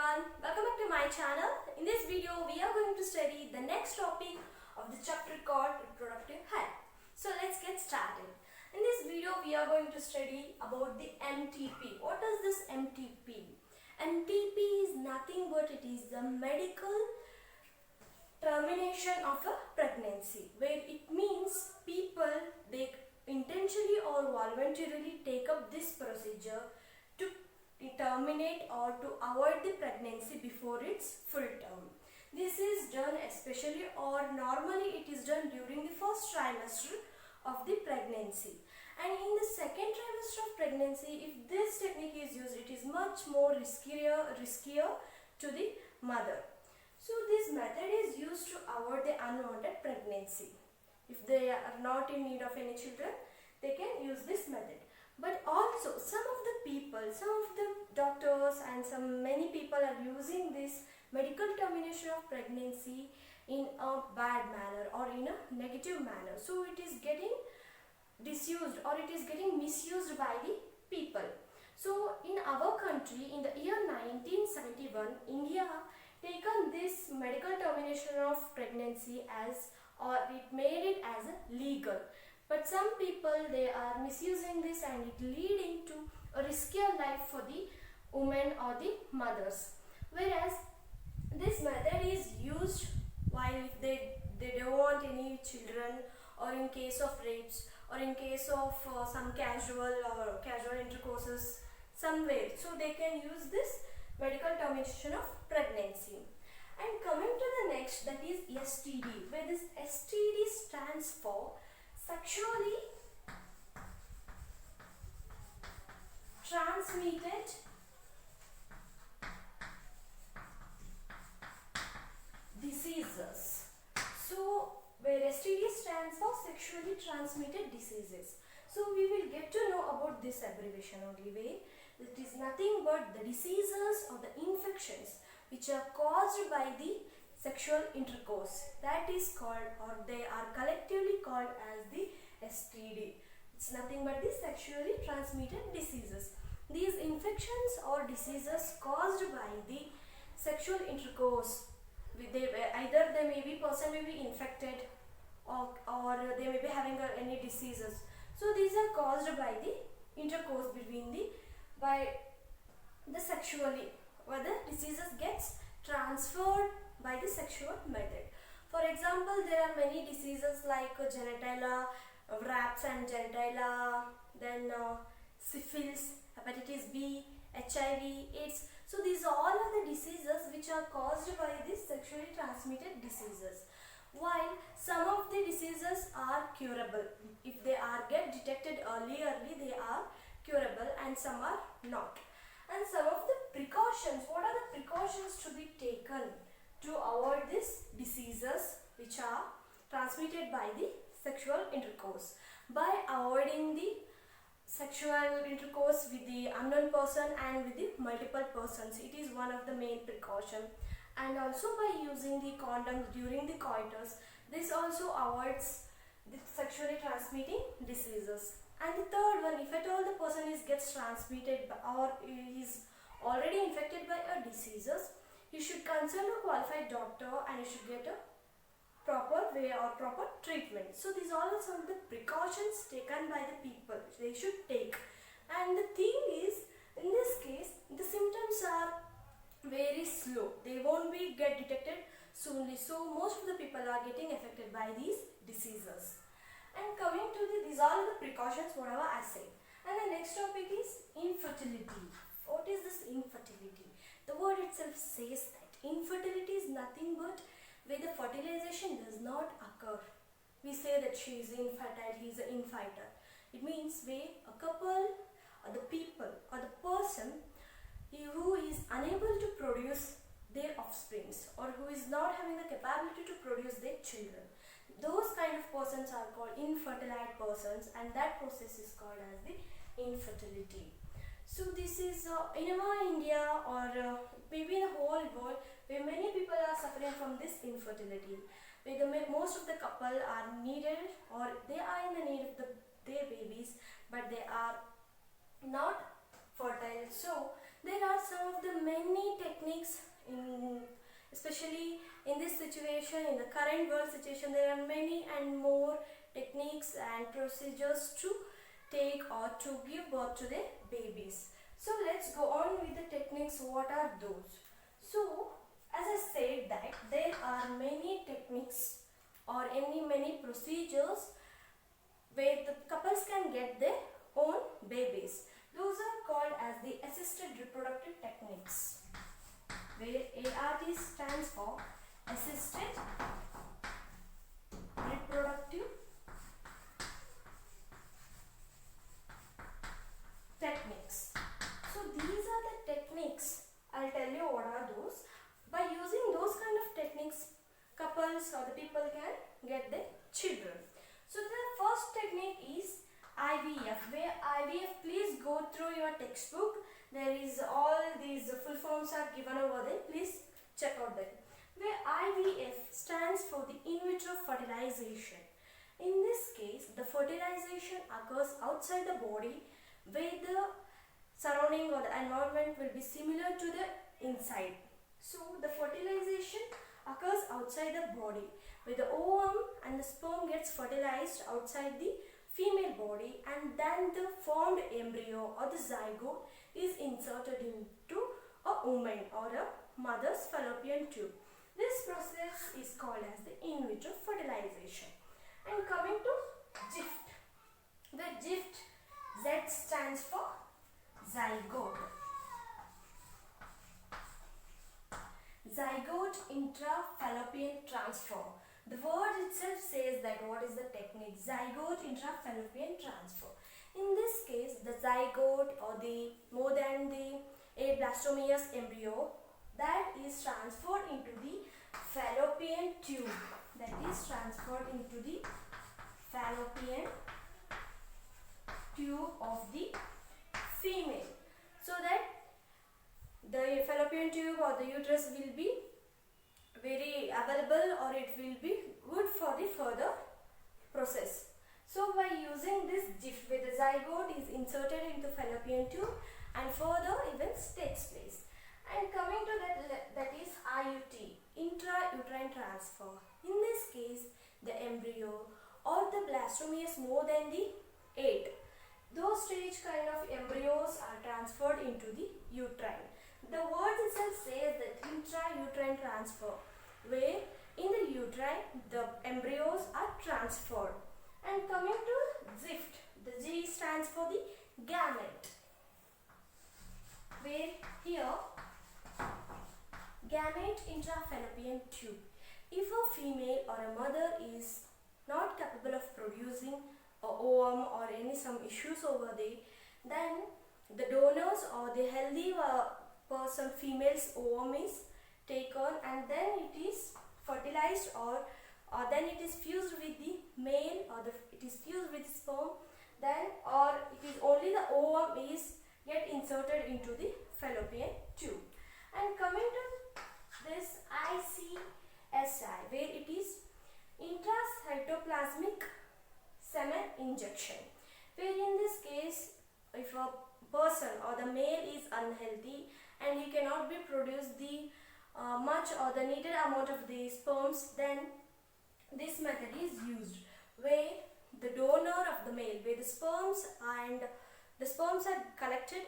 everyone, welcome back to my channel. In this video we are going to study the next topic of the chapter called reproductive health. So let's get started. In this video we are going to study about the MTP. What is this MTP? MTP is nothing but it is the medical termination of a pregnancy, where it means people they intentionally or voluntarily take up this procedure to terminate or to avoid the pregnancy before its full term. This is done especially or normally it is done during the first trimester of the pregnancy, and in the second trimester of pregnancy, if this technique is used, it is much more riskier to the mother. So this method is used to avoid the unwanted pregnancy. If they are not in need of any children, they can use this method. But also some of the people, some of the doctors and many people are using this medical termination of pregnancy in a bad manner or in a negative manner. So it is getting disused or it is getting misused by the people. So in our country, in the year 1971, India taken this medical termination of pregnancy as, or it made it as legal. But some people they are misusing this and it leading to a riskier life for the women or the mothers. Whereas this method is used while if they don't want any children, or in case of rapes, or in case of some casual intercourses somewhere. So they can use this medical termination of pregnancy. And coming to the next, that is STD, where this STD stands for sexually transmitted diseases. So where STD stands for sexually transmitted diseases. So we will get to know about this abbreviation only, where it is nothing but the diseases or the infections which are caused by the sexual intercourse, that is called, or they are collectively called as the STD. It's nothing but the sexually transmitted diseases. These infections or diseases caused by the sexual intercourse, either person may be infected or they may be having any diseases. So these are caused by the intercourse between the sexually, where the diseases gets transferred by the sexual method. For example, there are many diseases like genitalia, wraps and genitalia, then syphilis, hepatitis B, HIV, AIDS. So these all are the diseases which are caused by these sexually transmitted diseases. While some of the diseases are curable, if they are get detected early, they are curable, and some are not. And some of the precautions, what are the precautions to be taken to avoid these diseases which are transmitted by the sexual intercourse? By avoiding the sexual intercourse with the unknown person and with the multiple persons, it is one of the main precautions. And also by using the condoms during the coitus, this also avoids the sexually transmitting diseases. And the third one, if at all the person gets transmitted or is already infected by a diseases, he should consult a qualified doctor and he should get a proper way or proper treatment. So these are all some of the precautions taken by the people they should take. And the thing is, in this case, the symptoms are very slow. They won't be get detected soonly. So most of the people are getting affected by these diseases. And coming to these are the precautions whatever I said. And the next topic is infertility. What is this infertility? The word itself says that infertility is nothing but where the fertilization does not occur. We say that she is infertile, he is an infertile. It means where a couple or the people or the person who is unable to produce their offsprings or who is not having the capability to produce their children. Those kind of persons are called infertile persons, and that process is called as the infertility. So this is in our India or maybe in the whole world, where many people are suffering from this infertility, where most of the couple are needed or they are in the need of their babies, but they are not fertile. So There are some of the many techniques especially in this situation, in the current world situation, there are many and more techniques and procedures to take or to give birth to the babies. So let's go on with the techniques. What are those? So as I said that there are many techniques or many procedures where the couples can get their own babies. Those are called as the assisted reproductive techniques, where ART stands for assisted reproductive techniques. So these are the techniques. I'll tell you what are those. By using those kind of techniques, couples or the people can get their children. So the first technique is IVF. Where IVF, please go through your textbook. There is all these full forms are given over there. Please check out them. Where IVF stands for the in vitro fertilization. In this case, the fertilization occurs outside the body, where the surrounding or the environment will be similar to the inside. So the fertilization occurs outside the body, where the ovum and the sperm gets fertilized outside the female body, and then the formed embryo or the zygote is inserted into a woman or a mother's fallopian tube. This process is called as the in vitro fertilization. And coming to GIFT, where GIFT, Z stands for zygote. Zygote intrafallopian transfer. The word itself says that what is the technique? Zygote intrafallopian transfer. In this case, the zygote or the more than the blastomeous embryo that is transferred into the fallopian tube. That is transferred into the fallopian tube of the female, so that the fallopian tube or the uterus will be very available, or it will be good for the further process. So by using this GIFT, where the zygote is inserted into fallopian tube and further events takes place. And coming to that is IUT, intrauterine transfer. In this case, the embryo or the blastomeus more than the 8, those stage kind of embryos are transferred into the uterine. The word itself says that intrauterine transfer, where in the uterine the embryos are transferred. And coming to ZIFT, the G stands for the gamete, where here gamete intrafallopian tube. If a female or a mother is not capable of producing a ovum or some issues over there, then the donors or the healthy person female's ovum is taken, and then it is fertilized, or then it is fused with the male, or it is fused with sperm, then or it is only the ovum is get inserted into the fallopian tube. And coming to this ICSI, where it is intracytoplasmic semen injection, where in this case, if a person or the male is unhealthy and he cannot be produce the much or the needed amount of the sperms, then this method is used, where the donor of the male, where the sperms are collected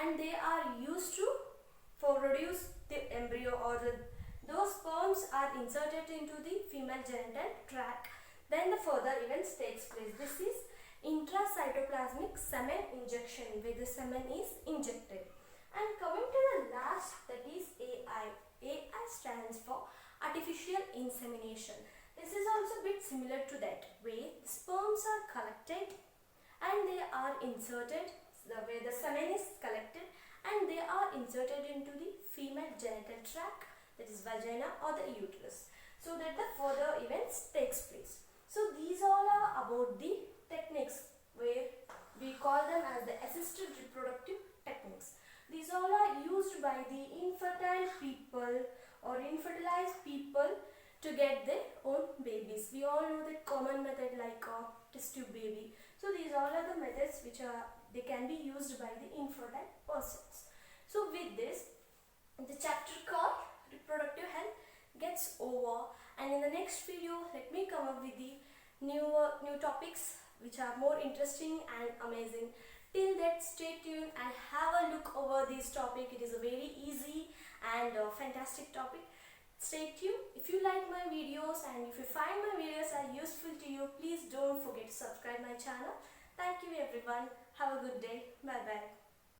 and they are used to for produce the embryo, or those sperms are inserted into the female genital tract, then the further events takes place. This is intracytoplasmic semen injection, where the semen is injected. And coming to the last, that is AI. AI stands for artificial insemination. This is also a bit similar to that, where the sperms are collected and they are inserted, where the semen is collected and they are inserted into the female genital tract, that is vagina or the uterus, so that the further events takes place. So these all are about the techniques, where we call them as the assisted reproductive techniques. These all are used by the infertile people or infertilized people to get their own babies. We all know that common method like a test tube baby. So these all are the methods which they can be used by the infertile persons. So with this, the chapter called reproductive health gets over, and in the next video let me come up with the new topics which are more interesting and amazing. Till that, stay tuned and have a look over this topic. It is a very easy and fantastic topic. Stay tuned. If you like my videos and if you find my videos are useful to you, please don't forget to subscribe my channel. Thank you everyone. Have a good day. Bye bye.